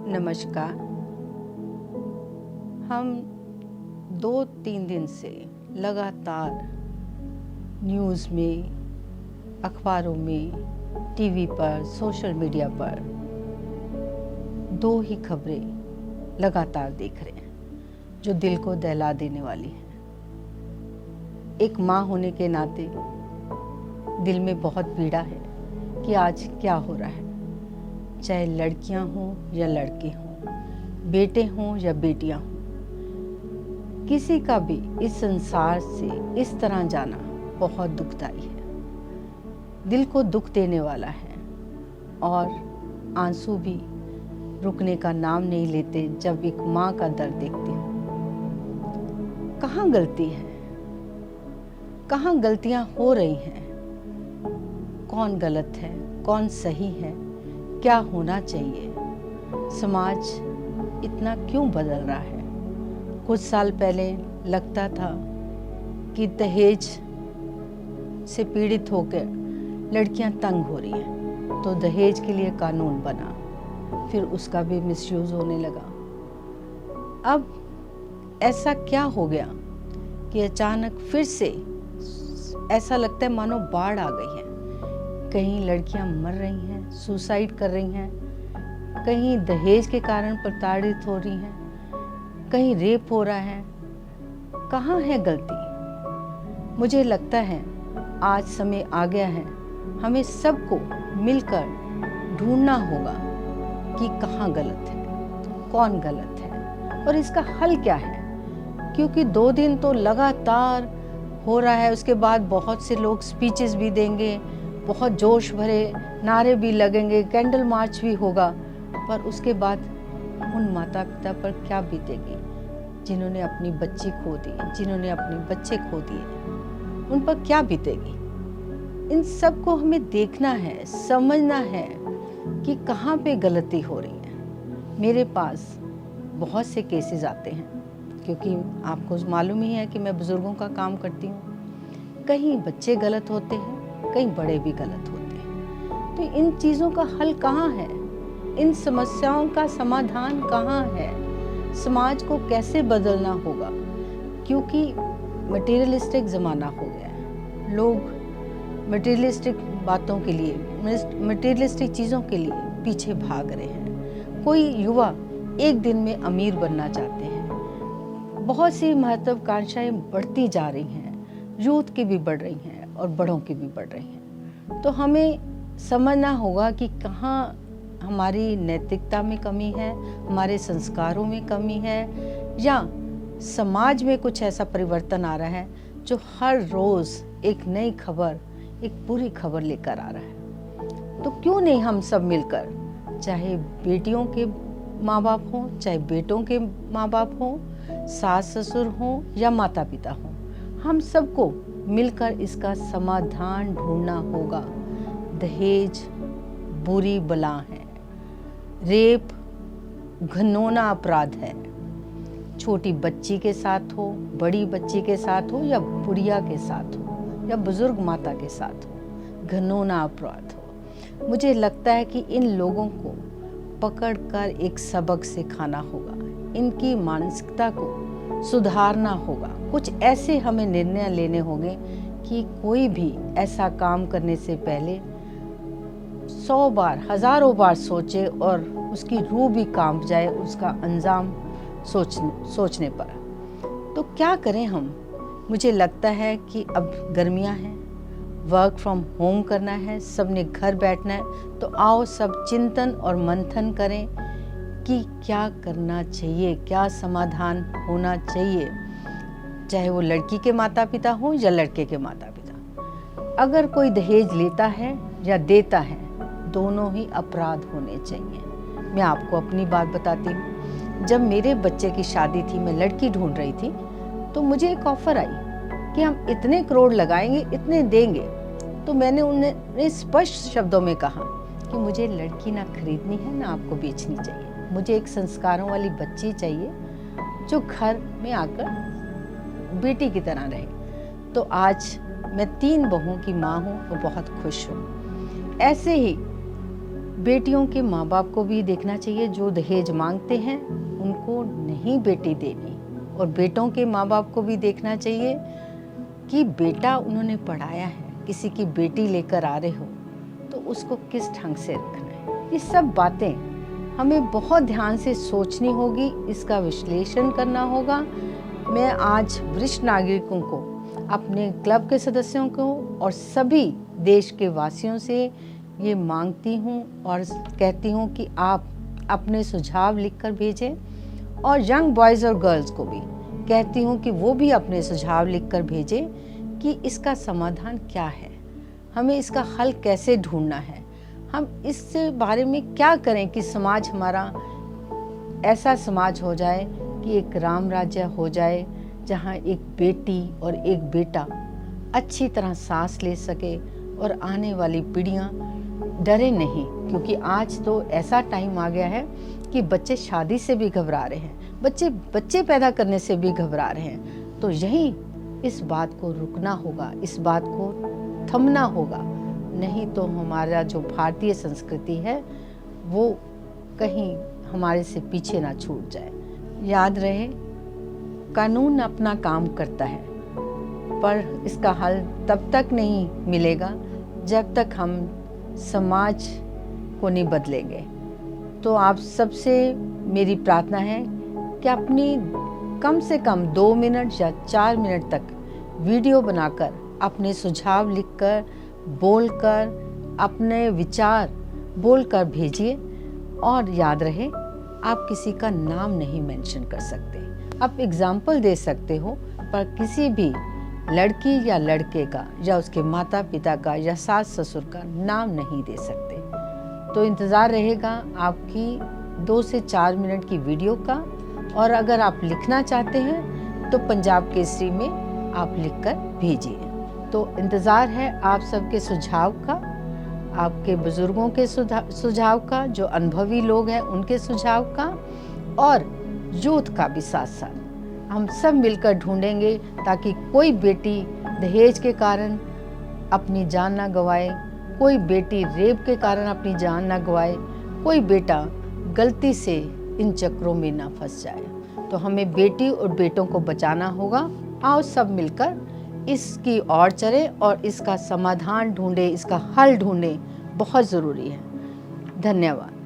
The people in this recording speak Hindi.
नमस्कार। हम 2-3 दिन से लगातार न्यूज़ में, अखबारों में, टीवी पर, सोशल मीडिया पर 2 ही खबरें लगातार देख रहे हैं जो दिल को दहला देने वाली हैं। एक माँ होने के नाते दिल में बहुत पीड़ा है कि आज क्या हो रहा है, चाहे लड़कियां हों या लड़के हों, बेटे हों या बेटियां हों, किसी का भी इस संसार से इस तरह जाना बहुत दुखदाई है, दिल को दुख देने वाला है और आंसू भी रुकने का नाम नहीं लेते जब एक माँ का दर्द देखते हैं। कहाँ गलती है, कहाँ गलतियाँ हो रही हैं, कौन गलत है, कौन सही है, क्या होना चाहिए, समाज इतना क्यों बदल रहा है। कुछ साल पहले लगता था कि दहेज से पीड़ित होकर लड़कियां तंग हो रही हैं, तो दहेज के लिए कानून बना, फिर उसका भी मिसयूज होने लगा। अब ऐसा क्या हो गया कि अचानक फिर से ऐसा लगता है मानो बाढ़ आ गई है। कहीं लड़कियां मर रही हैं, सुसाइड कर रही हैं, कहीं दहेज के कारण प्रताड़ित हो रही हैं, कहीं रेप हो रहा है। कहाँ है गलती? मुझे लगता है आज समय आ गया है, हमें सबको मिलकर ढूंढना होगा कि कहाँ गलत है, कौन गलत है और इसका हल क्या है। क्योंकि 2 दिन तो लगातार हो रहा है, उसके बाद बहुत से लोग स्पीचेस भी देंगे, बहुत जोश भरे नारे भी लगेंगे, कैंडल मार्च भी होगा, पर उसके बाद उन माता पिता पर क्या बीतेगी जिन्होंने अपनी बच्ची खो दी, जिन्होंने अपने बच्चे खो दिए, उन पर क्या बीतेगी। इन सब को हमें देखना है, समझना है कि कहाँ पे गलती हो रही है। मेरे पास बहुत से केसेस आते हैं क्योंकि आपको मालूम ही है कि मैं बुजुर्गों का काम करती हूँ। कहीं बच्चे गलत होते हैं, कहीं बड़े भी गलत होते हैं। तो इन चीज़ों का हल कहाँ है, इन समस्याओं का समाधान कहाँ है, समाज को कैसे बदलना होगा। क्योंकि मटेरियलिस्टिक ज़माना हो गया है, लोग मटेरियलिस्टिक बातों के लिए, मटेरियलिस्टिक चीज़ों के लिए पीछे भाग रहे हैं। कोई युवा एक दिन में अमीर बनना चाहते हैं, बहुत सी महत्वाकांक्षाएं बढ़ती जा रही हैं, यूथ की भी बढ़ रही हैं और बड़ों की भी बढ़ रही हैं। तो हमें समझना होगा कि कहाँ हमारी नैतिकता में कमी है, हमारे संस्कारों में कमी है, या समाज में कुछ ऐसा परिवर्तन आ रहा है जो हर रोज़ एक नई खबर, एक बुरी खबर लेकर आ रहा है। तो क्यों नहीं हम सब मिलकर, चाहे बेटियों के माँ बाप हों, चाहे बेटों के माँ बाप हों, सास ससुर हों या माता पिता हों, हम सबको मिलकर इसका समाधान ढूंढना होगा। दहेज बुरी बला है, रेप घिनौना अपराध है, छोटी बच्ची के साथ हो, बड़ी बच्ची के साथ हो, या बुढ़िया के साथ हो, या बुजुर्ग माता के साथ हो, घिनौना अपराध हो। मुझे लगता है कि इन लोगों को पकड़कर एक सबक सिखाना होगा, इनकी मानसिकता को सुधारना होगा। कुछ ऐसे हमें निर्णय लेने होंगे कि कोई भी ऐसा काम करने से पहले 100 बार, हजारों बार सोचे और उसकी रूह भी कांप जाए उसका अंजाम सोचने पर। तो क्या करें हम? मुझे लगता है कि अब गर्मियां हैं, वर्क फ्रॉम होम करना है, सबने घर बैठना है, तो आओ सब चिंतन और मंथन करें कि क्या करना चाहिए, क्या समाधान होना चाहिए, चाहे वो लड़की के माता पिता हों या लड़के के माता पिता। अगर कोई दहेज लेता है या देता है, दोनों ही अपराध होने चाहिए। मैं आपको अपनी बात बताती हूँ। जब मेरे बच्चे की शादी थी, मैं लड़की ढूंढ रही थी, तो मुझे एक ऑफर आई कि हम इतने करोड़ लगाएंगे, इतने देंगे। तो मैंने उन्हें स्पष्ट शब्दों में कहा कि मुझे लड़की ना खरीदनी है, ना आपको बेचनी चाहिए। मुझे एक संस्कारों वाली बच्ची चाहिए जो घर में आकर बेटी की तरह रहे। तो आज मैं 3 बहुओं की माँ हूँ और बहुत खुश हूँ। ऐसे ही बेटियों के माँ बाप को भी देखना चाहिए, जो दहेज मांगते हैं उनको नहीं बेटी देनी, और बेटों के माँ बाप को भी देखना चाहिए कि बेटा उन्होंने पढ़ाया है, किसी की बेटी लेकर आ रहे हो तो उसको किस ढंग से रखना है। ये सब बातें हमें बहुत ध्यान से सोचनी होगी, इसका विश्लेषण करना होगा। मैं आज वरिष्ठ नागरिकों को, अपने क्लब के सदस्यों को और सभी देश के वासियों से ये मांगती हूँ और कहती हूँ कि आप अपने सुझाव लिखकर भेजें, और यंग बॉयज़ और गर्ल्स को भी कहती हूँ कि वो भी अपने सुझाव लिखकर भेजें कि इसका समाधान क्या है, हमें इसका हल कैसे ढूंढना है, हम इससे बारे में क्या करें कि समाज हमारा ऐसा समाज हो जाए कि एक राम राज्य हो जाए, जहाँ एक बेटी और एक बेटा अच्छी तरह सांस ले सके और आने वाली पीढ़ियाँ डरे नहीं। क्योंकि आज तो ऐसा टाइम आ गया है कि बच्चे शादी से भी घबरा रहे हैं, बच्चे पैदा करने से भी घबरा रहे हैं। तो यही इस बात को रुकना होगा, इस बात को थमना होगा, नहीं तो हमारा जो भारतीय संस्कृति है वो कहीं हमारे से पीछे ना छूट जाए। याद रहे, कानून अपना काम करता है, पर इसका हल तब तक नहीं मिलेगा जब तक हम समाज को नहीं बदलेंगे। तो आप सबसे मेरी प्रार्थना है कि अपनी कम से कम 2 मिनट या 4 मिनट तक वीडियो बनाकर अपने सुझाव लिखकर, बोलकर, अपने विचार बोलकर भेजिए। और याद रहे, आप किसी का नाम नहीं मेंशन कर सकते, आप एग्जाम्पल दे सकते हो, पर किसी भी लड़की या लड़के का या उसके माता पिता का या सास ससुर का नाम नहीं दे सकते। तो इंतज़ार रहेगा आपकी 2 से 4 मिनट की वीडियो का। और अगर आप लिखना चाहते हैं तो पंजाब केसरी में आप लिखकर भेजिए। तो इंतज़ार है आप सबके सुझाव का, आपके बुज़ुर्गों के सुझाव का, जो अनुभवी लोग हैं उनके सुझाव का, और यूथ का भी साथ साथ हम सब मिलकर ढूंढेंगे, ताकि कोई बेटी दहेज के कारण अपनी जान ना गंवाए, कोई बेटी रेप के कारण अपनी जान ना गंवाए, कोई बेटा गलती से इन चक्रों में ना फंस जाए। तो हमें बेटी और बेटों को बचाना होगा। आओ सब मिलकर इसकी ओर चलें और इसका समाधान ढूंढें, इसका हल ढूंढें, बहुत ज़रूरी है। धन्यवाद।